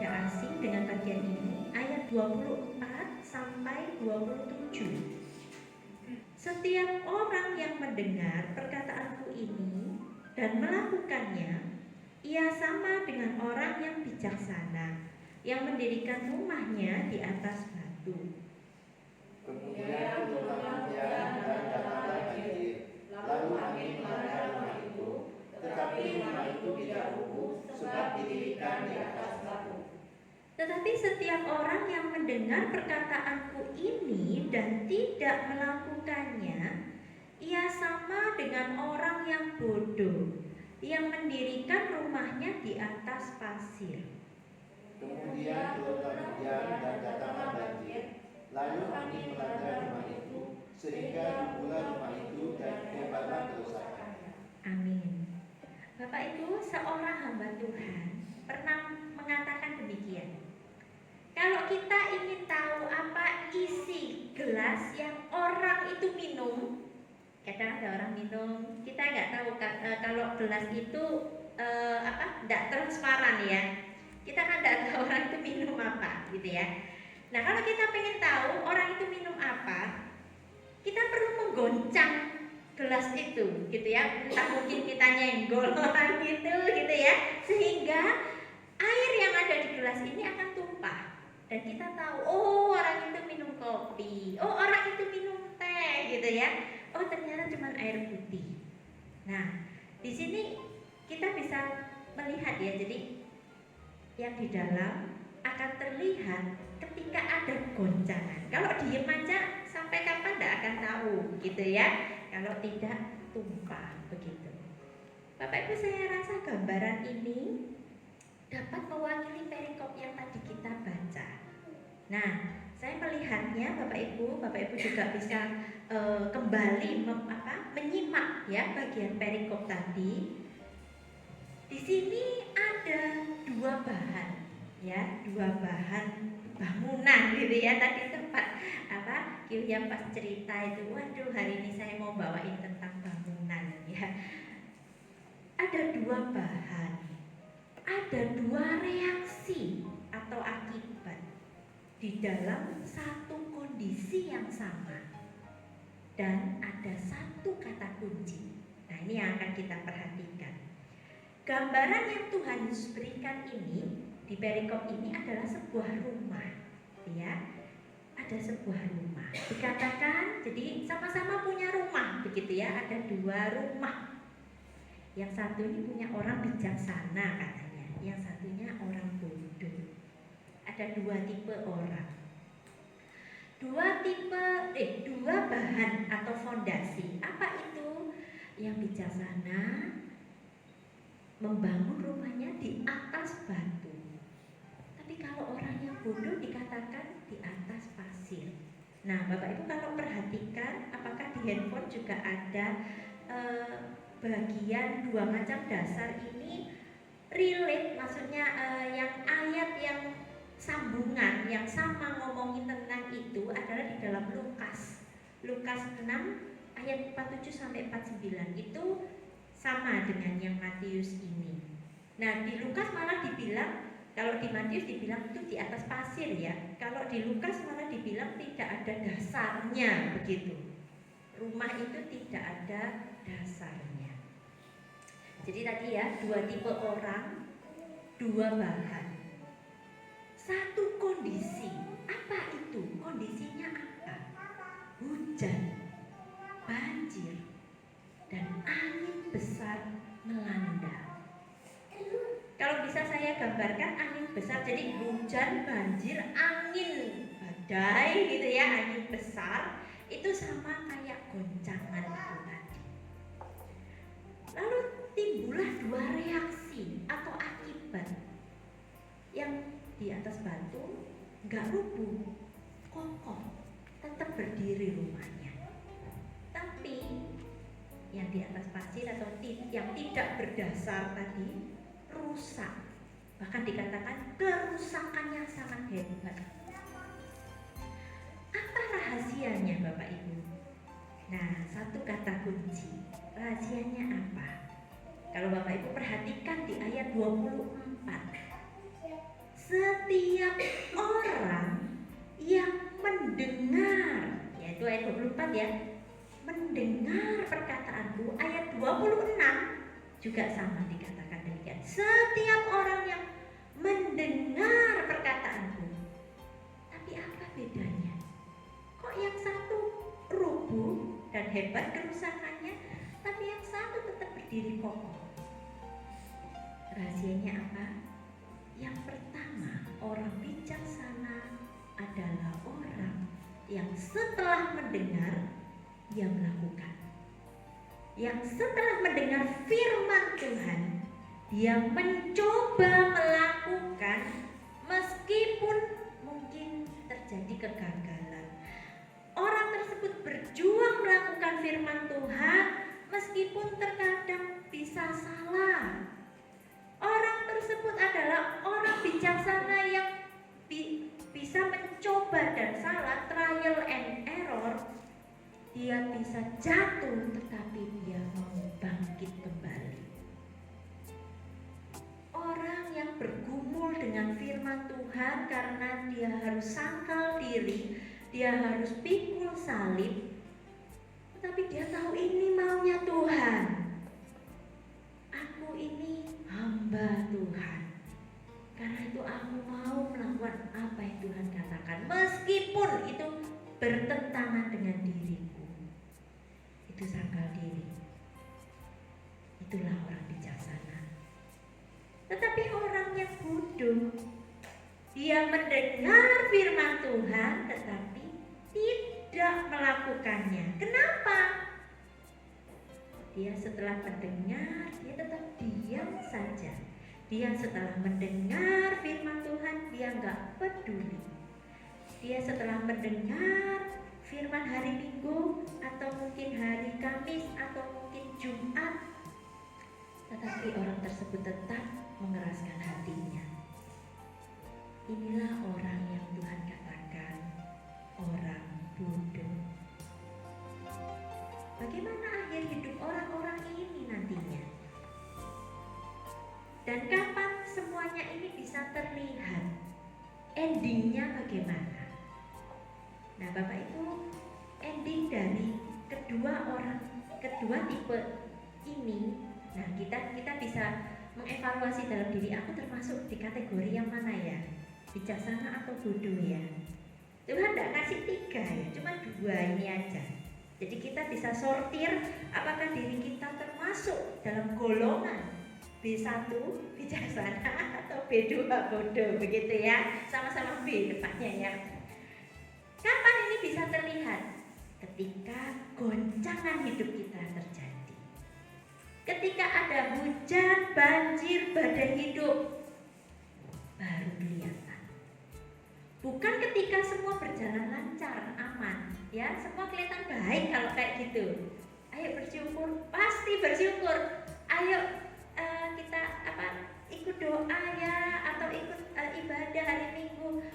tidak asing dengan bagian ini, ayat 24 sampai 27. Setiap orang yang mendengar perkataanku ini dan melakukannya, ia sama dengan orang yang bijaksana, yang mendirikan rumahnya di atas batu. Kemudian turunlah hujan dan datanglah banjir, lalu angin melanda rumah itu, tetapi rumah itu tidak rubuh, sebab didirikan di atas batu. Tetapi setiap orang yang mendengar perkataanku ini dan tidak melakukannya, ia sama dengan orang yang bodoh, yang mendirikan rumahnya di atas pasir. Kemudian turunlah hujan dan datanglah banjir, lalu angin melanda rumah itu, sehingga rubuhlah rumah itu dan hebatlah kerusakannya. Amin. Bapak Ibu, seorang hamba Tuhan pernah mengatakan demikian. Kalau kita ingin tahu apa isi gelas yang orang itu minum, kadang ada orang minum, kita nggak tahu kalau gelas itu tidak transparan ya. Kita kan nggak tahu orang itu minum apa, gitu ya. Nah, kalau kita pengen tahu orang itu minum apa, kita perlu menggoncang gelas itu, gitu ya. Entah mungkin kita nyenggol orang gitu ya, sehingga air yang ada di gelas ini akan tumpah. Dan kita tahu, oh orang itu minum kopi, oh orang itu minum teh, gitu ya. Oh ternyata cuma air putih. Nah, di sini kita bisa melihat ya, jadi yang di dalam akan terlihat ketika ada goncangan. Kalau diem aja sampai kapan tidak akan tahu, gitu ya. Kalau tidak tumpah begitu. Bapak Ibu, saya rasa gambaran ini dapat mewakili perikop yang tadi kita baca. Nah, saya melihatnya Bapak Ibu juga bisa kembali menyimak ya bagian perikop tadi. Di sini ada dua bahan bangunan gitu ya. Tadi sempat Kyuhyam pas cerita itu, waduh hari ini saya mau bawain tentang bangunan ya. Ada dua bahan, ada dua reaksi atau akibat di dalam satu kondisi yang sama, dan ada satu kata kunci. Nah, ini yang akan kita perhatikan. Gambaran yang Tuhan Yesus berikan ini di perikop ini adalah sebuah rumah, ya. Ada sebuah rumah. Dikatakan, jadi sama-sama punya rumah, begitu ya. Ada dua rumah. Yang satu ini punya orang bijaksana katanya, yang satunya orang bodoh. Ada dua tipe orang. Dua bahan atau fondasi. Apa itu? Yang bijaksana membangun rumahnya di atas batu. Tapi kalau orang yang bodoh dikatakan di atas pasir. Nah, Bapak Ibu kalau perhatikan, apakah di handphone juga ada bagian dua macam dasar ini relate, maksudnya yang ayat yang sambungan yang sama ngomongin tentang itu adalah di dalam Lukas 6 ayat 47 sampai 49 itu sama dengan yang Matius ini. Nah, di Lukas malah dibilang, kalau di Matius dibilang itu di atas pasir ya. Kalau di Lukas malah dibilang tidak ada dasarnya begitu. Rumah itu tidak ada dasarnya. Jadi tadi ya, dua tipe orang, dua bahan. Satu kondisi. Apa itu? Kondisinya apa? Hujan, banjir, dan angin besar melanda. Kalau bisa saya gambarkan angin besar, jadi hujan, banjir, angin badai gitu ya, angin besar, itu sama kayak goncangan itu tadi. Lalu timbullah dua reaksi atau akibat. Yang di atas batu nggak rubuh, kokoh, tetap berdiri rumahnya. Tapi yang di atas pasir atau yang tidak berdasar tadi rusak. Bahkan dikatakan kerusakannya sangat hebat. Apa rahasianya Bapak Ibu? Nah, satu kata kunci. Rahasianya apa? Kalau Bapak Ibu perhatikan di ayat 24. setiap orang yang mendengar, yaitu ayat 24 ya, mendengar perkataanku. Ayat 26 juga sama dikatakan demikian. Setiap orang yang mendengar perkataanku. Tapi apa bedanya? Kok yang satu rubuh dan hebat kerusakannya, tapi yang satu tetap berdiri kokoh? Rahasianya apa? Yang pertama, orang bijaksana adalah orang yang setelah mendengar, dia melakukan. Yang setelah mendengar firman Tuhan, dia mencoba melakukan meskipun mungkin terjadi kegagalan. Orang tersebut berjuang melakukan firman Tuhan meskipun terkadang bisa salah. Orang tersebut adalah orang bijaksana yang bisa mencoba dan salah, trial and error. Dia bisa jatuh tetapi dia mau bangkit kembali. Orang yang bergumul dengan firman Tuhan karena dia harus sangkal diri, dia harus pikul salib, tetapi dia tahu ini maunya Tuhan. Aku ini hamba Tuhan. Karena itu aku mau melakukan apa yang Tuhan katakan, meskipun itu bertentangan dengan diriku. Itu sangkal diri. Itulah orang bijaksana. Tetapi orang yang bodoh, dia mendengar firman Tuhan tetapi tidak melakukannya. Kenapa? Dia setelah mendengar, dia tetap diam saja. Dia setelah mendengar firman Tuhan, dia nggak peduli. Dia setelah mendengar firman hari Minggu atau mungkin hari Kamis atau mungkin Jumat, tetapi orang tersebut tetap mengeraskan hatinya. Inilah orang yang Tuhan katakan orang bodoh. Bagaimana akhir hidup orang-orang ini nantinya? Dan kapan semuanya ini bisa terlihat? Endingnya bagaimana? Nah, Bapak Ibu, ending dari kedua tipe ini, nah kita bisa mengevaluasi dalam diri, aku termasuk di kategori yang mana ya? Bijaksana atau bodoh ya? Tuhan tidak kasih 3 ya, cuma 2 ini aja. Jadi kita bisa sortir apakah diri kita termasuk dalam golongan B1 bijaksana atau B2 bodoh, begitu ya. Sama-sama B depannya ya. Kapan ini bisa terlihat? Ketika goncangan hidup kita terjadi. Ketika ada hujan, banjir, badai hidup, baru kelihatan. Bukan ketika semua berjalan lancar, aman, ya, semua kelihatan baik kalau kayak gitu. Ayo bersyukur, pasti bersyukur. Ayo kita ikut doa ya, atau ikut ibadah hari Minggu,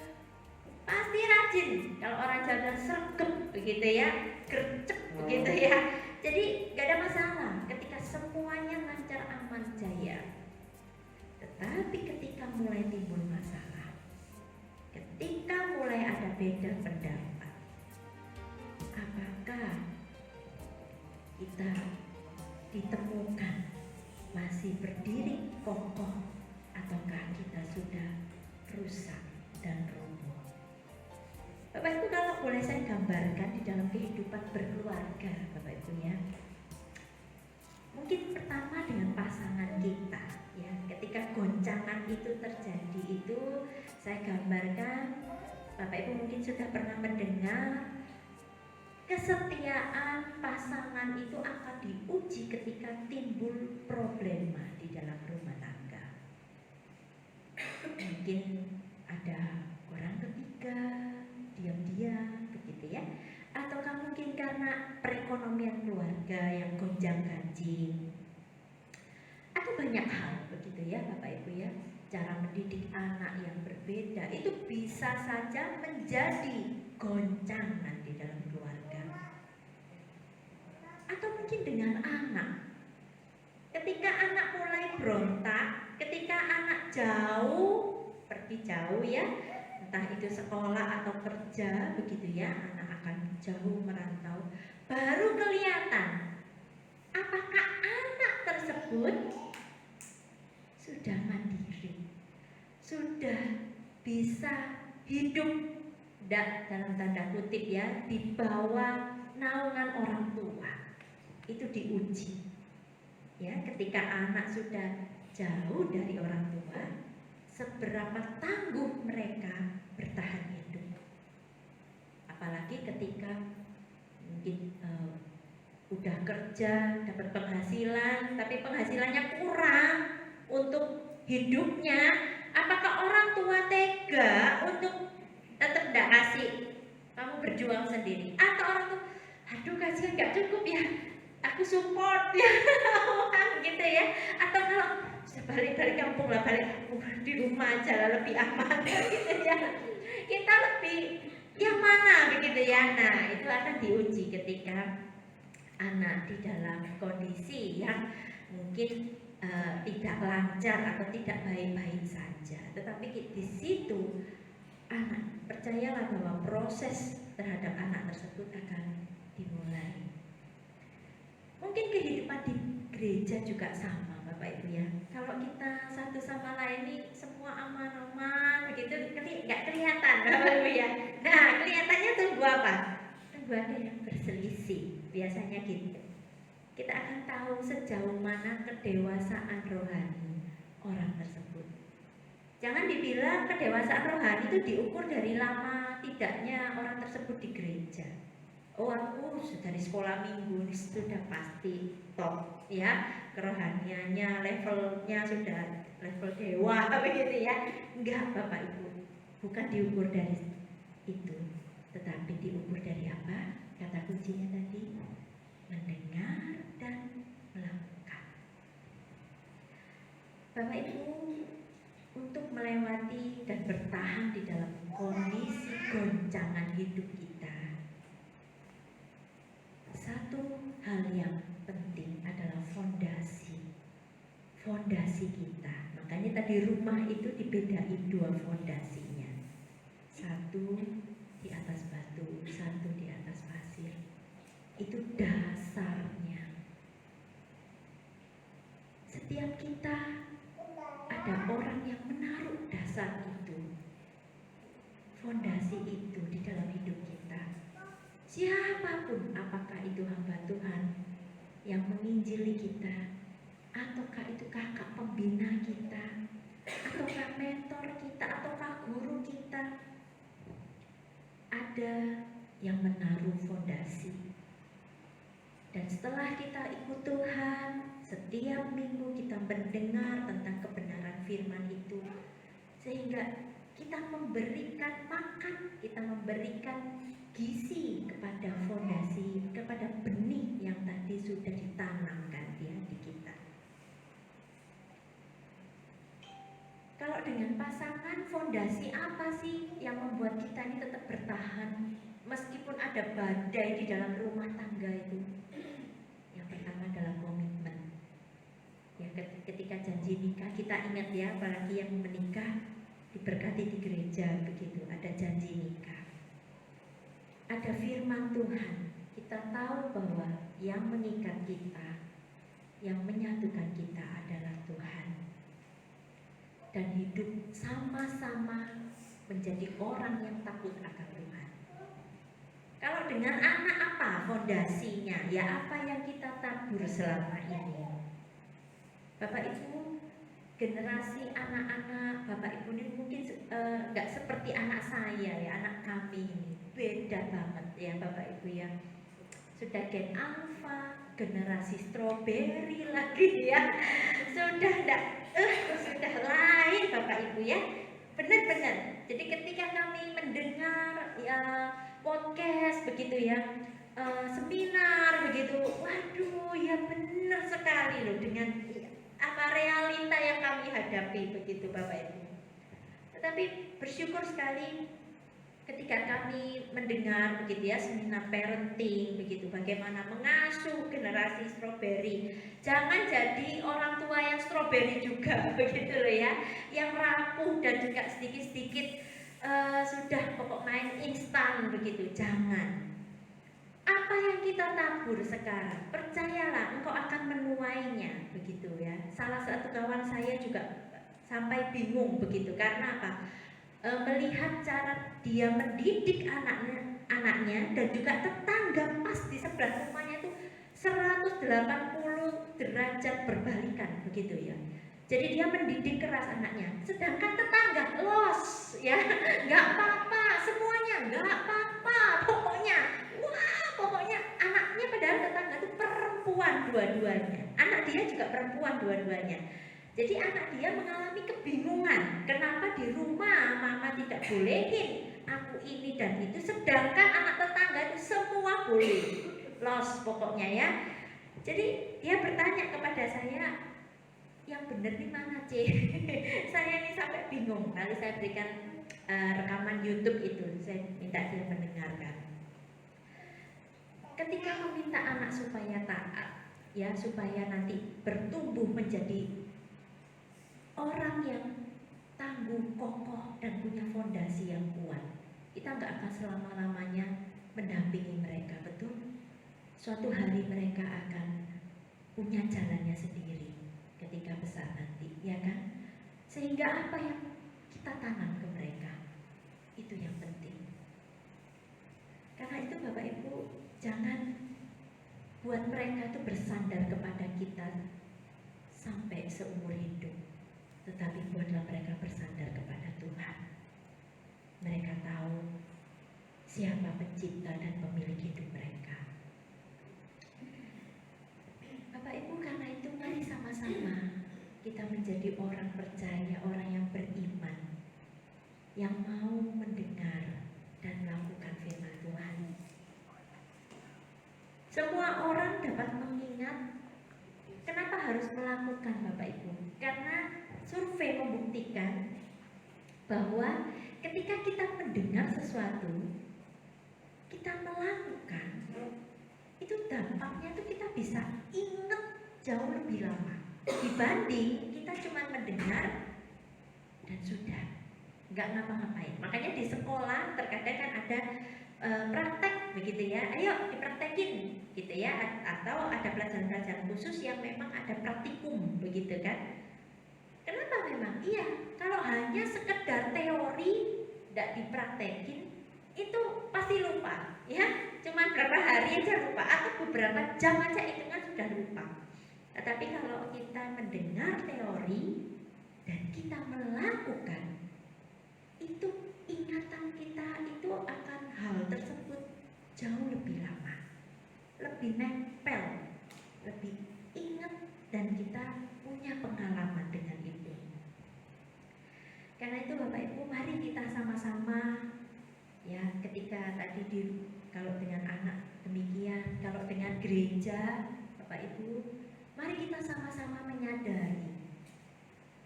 pasti rajin. Kalau orang Jawa sergep begitu ya, gercep begitu ya. Jadi gak ada masalah ketika semuanya lancar, aman, jaya. Tetapi ketika mulai timbul masalah, ketika mulai ada beda pendapat, apakah kita ditemukan masih berdiri kokoh ataukah kita sudah rusak dan roboh? Bapak Ibu, kalau boleh saya gambarkan di dalam kehidupan berkeluarga, Bapak Ibu ya. Mungkin pertama dengan pasangan kita ya. Ketika goncangan itu terjadi, itu saya gambarkan, Bapak Ibu mungkin sudah pernah mendengar, kesetiaan pasangan itu akan diuji ketika timbul problema di dalam rumah tangga. Mungkin ada orang ketiga, diam-diam begitu ya. Ataukah mungkin karena perekonomian keluarga yang gonjang-ganjing. Atau banyak hal begitu ya Bapak Ibu ya. Cara mendidik anak yang berbeda itu bisa saja menjadi goncangan di dalam keluarga. Atau mungkin dengan anak. Ketika anak mulai berontak, ketika anak jauh lebih jauh ya, entah itu sekolah atau kerja begitu ya, anak akan jauh merantau, baru kelihatan apakah anak tersebut sudah mandiri, sudah bisa hidup dalam tanda kutip ya di bawah naungan orang tua. Itu diuji ya, ketika anak sudah jauh dari orang tua, seberapa tangguh mereka bertahan hidup. Apalagi ketika mungkin udah kerja, dapat penghasilan, tapi penghasilannya kurang untuk hidupnya, apakah orang tua tega untuk tetap tidak kasih, kamu berjuang sendiri? Atau orang tua, aduh kasihan nggak cukup ya, aku support ya, gitu ya. Atau kalau balik kampung lah, balik aku di rumah aja lah, lebih aman gitu ya. Kita lebih yang mana begitu ya. Nah itu akan diuji ketika anak di dalam kondisi yang mungkin tidak lancar atau tidak baik-baik saja. Tetapi di situ anak, percayalah bahwa proses terhadap anak tersebut akan dimulai. Mungkin kehidupan di gereja juga sama Bapak Ibu ya. Kalau kita satu sama lain ini semua aman-aman begitu, nggak kelihatan Bapak Ibu ya. Nah kelihatannya tunggu apa? Tunggu ada yang berselisih. Biasanya gitu. Kita akan tahu sejauh mana kedewasaan rohani orang tersebut. Jangan dibilang kedewasaan rohani itu diukur dari lama tidaknya orang tersebut di gereja. Oh aku dari sekolah minggu sudah pasti top ya, kerohaniannya levelnya sudah level dewa begitu ya. Enggak Bapak Ibu, bukan diukur dari itu, tetapi diukur dari apa? Kata kuncinya tadi, mendengar dan melakukan. Bapak Ibu, untuk melewati dan bertahan di dalam kondisi goncangan hidup kita, satu hal yang penting adalah fondasi kita. Makanya tadi rumah itu dibedain dua fondasinya, satu di atas batu, satu di atas pasir. Itu dasarnya. Setiap kita ada orang yang menaruh dasar itu, fondasi itu di dalam hidup kita. Siapapun, apakah itu hamba Tuhan yang menginjili kita, ataukah itu kakak pembina kita, ataukah mentor kita, ataukah guru kita, ada yang menaruh fondasi. Dan setelah kita ikut Tuhan, setiap minggu kita mendengar tentang kebenaran firman itu, sehingga kita memberikan makan, kita memberikan gizi kepada fondasi, kepada benih yang tadi sudah ditanamkan di hati kita. Kalau dengan pasangan, fondasi apa sih yang membuat kita ini tetap bertahan meskipun ada badai di dalam rumah tangga itu? Yang pertama adalah komitmen. Ya, ketika janji nikah, kita ingat ya, apalagi yang menikah diberkati di gereja begitu, ada janji nikah, ada firman Tuhan. Kita tahu bahwa yang mengikat kita, yang menyatukan kita adalah Tuhan. Dan hidup sama-sama menjadi orang yang takut akan Tuhan. Kalau dengan anak apa fondasinya? Ya apa yang kita tabur selama ini. Bapak Ibu, generasi anak-anak Bapak Ibu ini mungkin nggak seperti anak saya ya, anak kami ini beda banget ya Bapak Ibu ya. Sudah gen alpha, generasi strawberry lagi ya, sudah lain Bapak Ibu ya, benar-benar. Jadi ketika kami mendengar ya, podcast begitu ya, seminar begitu, waduh ya benar sekali loh dengan apa realita yang kami hadapi begitu Bapak Ibu. Tetapi bersyukur sekali ketika kami mendengar begitu ya seminar parenting begitu, bagaimana mengasuh generasi stroberi, jangan jadi orang tua yang stroberi juga begitu loh ya, yang rapuh dan juga sedikit-sedikit sudah pokok main instan begitu. Jangan. Apa yang kita tabur sekarang, percayalah engkau akan menuainya begitu ya. Salah satu kawan saya juga sampai bingung begitu, karena apa? Melihat cara dia mendidik anaknya dan juga tetangga pas di sebelah rumahnya itu 180 derajat berbalikan begitu ya. Jadi dia mendidik keras anaknya, sedangkan tetangga los ya, nggak apa-apa semuanya, nggak apa-apa pokoknya. Wah, pokoknya anaknya, padahal tetangga itu perempuan dua-duanya, anak dia juga perempuan dua-duanya. Jadi anak dia mengalami kebingungan, kenapa di rumah mama tidak bolehin aku ini dan itu, sedangkan anak tetangga itu semua boleh. Los pokoknya ya. Jadi dia bertanya kepada saya, yang benar nih mana C? Saya ini sampai bingung. Lalu saya berikan rekaman YouTube itu, saya minta dia mendengarkan. Ketika meminta anak supaya taat, ya supaya nanti bertumbuh menjadi orang yang tangguh, kokoh, dan punya fondasi yang kuat, kita nggak akan selama-lamanya mendampingi mereka, betul? Suatu hari mereka akan punya jalannya sendiri ketika besar nanti, ya kan? Sehingga apa yang kita tanam ke mereka, itu yang penting. Karena itu Bapak Ibu, jangan buat mereka itu bersandar kepada kita sampai seumur hidup, tetapi buatlah mereka bersandar kepada Tuhan. Mereka tahu siapa pencipta dan pemilik hidup mereka. Bapak Ibu, karena itu mari sama-sama kita menjadi orang percaya, orang yang beriman, yang mau mendengar dan melakukan firman Tuhan. Semua orang dapat mengingat. Kenapa harus melakukan Bapak Ibu? Karena survei membuktikan bahwa ketika kita mendengar sesuatu, kita melakukan, itu dampaknya itu kita bisa ingat jauh lebih lama dibanding kita cuma mendengar dan sudah nggak ngapa-ngapain. Makanya di sekolah terkadang kan ada praktek begitu ya, ayo dipraktekin gitu ya, atau ada pelajaran-pelajaran khusus yang memang ada praktikum begitu kan. Kenapa memang? Iya, kalau hanya sekedar teori tidak dipraktekin itu pasti lupa ya, cuma berapa hari aja lupa atau beberapa jam aja itu kan sudah lupa. Tetapi kalau kita mendengar teori dan kita melakukan, itu ingatan kita itu akan hal tersebut jauh lebih lama, lebih nempel, lebih ingat, dan kita punya pengalaman dengan itu. Karena itu Bapak Ibu, mari kita sama-sama ya, ketika tadi kalau dengan anak demikian, kalau dengan gereja Bapak Ibu, mari kita sama-sama menyadari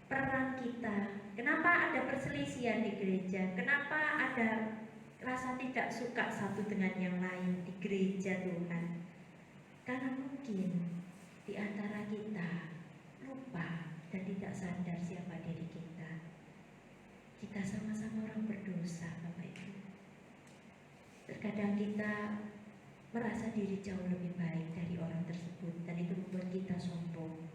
peran kita. Kenapa ada perselisihan di gereja? Kenapa ada rasa tidak suka satu dengan yang lain di gereja Tuhan? Karena mungkin di antara kita lupa dan tidak sadar siapa diri kita. Kita sama-sama orang berdosa Bapak Ibu. Terkadang kita merasa diri jauh lebih baik dari orang tersebut, dan itu membuat kita sombong.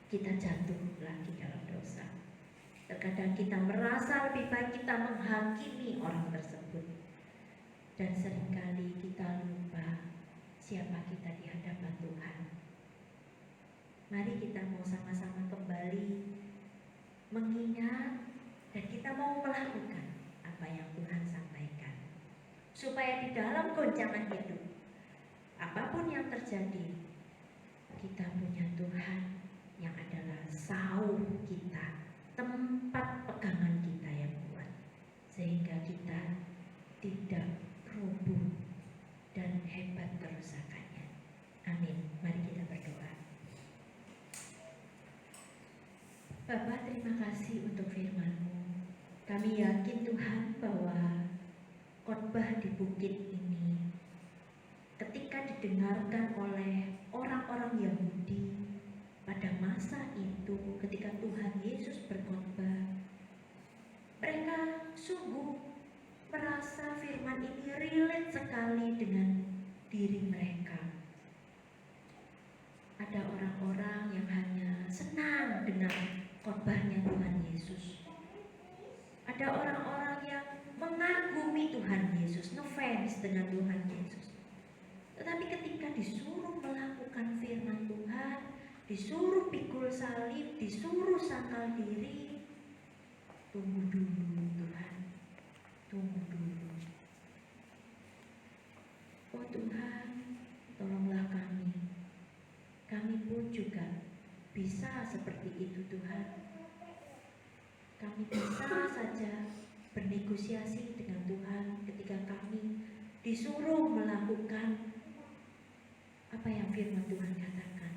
Kita jatuh lagi dalam dosa. Terkadang kita merasa lebih baik, kita menghakimi orang tersebut, dan seringkali kita lupa siapa kita di hadapan Tuhan. Mari kita mau sama-sama kembali mengingat, dan kita mau melakukan apa yang Tuhan sampaikan, supaya di dalam goncangan hidup, apapun yang terjadi, kita punya Tuhan yang adalah sauh kita, tempat pegangan kita yang kuat, sehingga kita tidak rubuh dan hebat kerusakannya. Amin. Mari kita berdoa. Bapa, terima kasih untuk firman-Mu. Kami yakin Tuhan bahwa khotbah di bukit ini ketika didengarkan oleh orang-orang Yahudi pada masa itu ketika Tuhan Yesus berkhotbah, mereka sungguh merasa firman ini relate sekali dengan diri mereka. Ada orang-orang yang hanya senang dengan khotbahnya Tuhan Yesus. Ada orang-orang yang mengagumi Tuhan Yesus, ngefans dengan Tuhan Yesus. Tetapi ketika disuruh melakukan firman Tuhan, disuruh pikul salib, disuruh sangkal diri, tunggu dulu Tuhan, tunggu dulu. Oh Tuhan, tolonglah kami. Kami pun juga bisa seperti itu Tuhan. Kami bisa saja bernegosiasi dengan Tuhan ketika kami disuruh melakukan apa yang firman Tuhan katakan.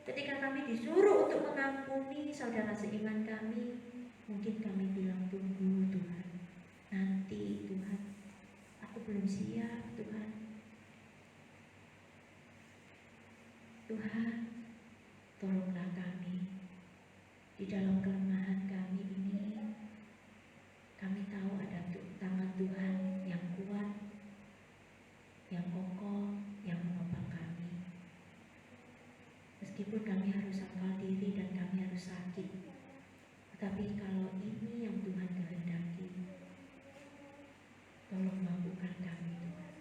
Ketika kami disuruh untuk mengampuni saudara seiman kami, mungkin kami bilang tunggu Tuhan, nanti Tuhan, aku belum siap Tuhan. Tuhan, tolonglah kami. Di dalam kelemahan kami ini, kami tahu ada tangan Tuhan yang kuat, yang kokoh, yang menopang kami. Meskipun kami harus sangkal diri dan kami harus sakit, tetapi kalau ini yang Tuhan kehendaki, tolong mampukan kami Tuhan,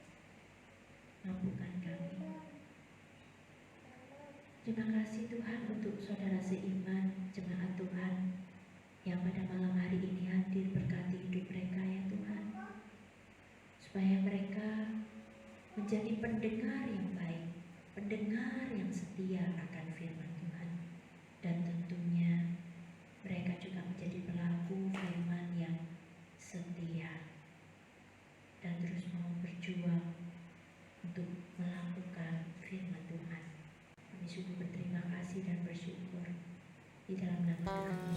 mampukan kami. Terima kasih Tuhan untuk saudara seiman, jemaat Tuhan yang pada malam hari ini hadir, berkati hidup mereka ya Tuhan, supaya mereka menjadi pendengar yang baik, pendengar yang setia akan firman Tuhan, dan tentunya mereka juga menjadi pelaku firman yang setia dan terus mau berjuang untuk melakukan firman Tuhan. Kami sungguh berterima kasih dan bersyukur di dalam nama Tuhan